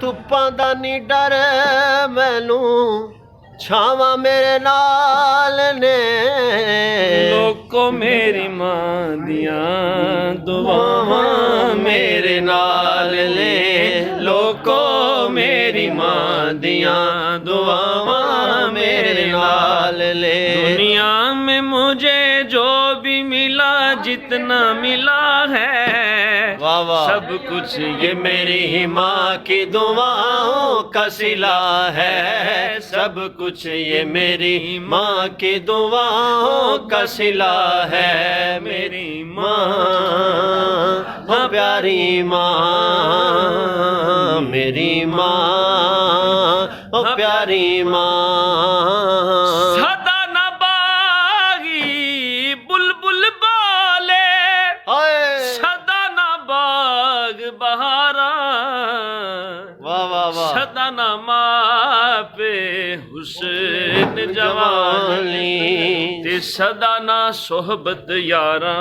ਧੁੱਪਾਂ ਦਾ ਨੀ ਡਰ ਮੈਨੂੰ ਛਾਵਾਂ ਮੇਰੇ ਨਾਲ ਨੇ ਲੋਕੋ ਮੇਰੀ ਮਾਂ ਦੀਆਂ ਦੁਆਵਾਂ ਮੇਰੇ ਨਾਲ ਨੇ ਲੋਕੋ मेरी माँ दिया दुआवां मेरे नाल ले दुनिया में मुझे जो भी मिला जितना मिला है वाह वाह सब कुछ ये मेरी ही माँ की दुआओं का सिला है सब कुछ ये मेरी माँ की दुआओं का सिला है मेरी माँ हाँ प्यारी माँ मेरी माँ ओ प्यारी माँ सदा न बागी बुलबुल बोले सदा न बाग बहारा वाह वाह वाह सदा न माँ पे हुस्न जवानी ते सदा न सोहबत यारा।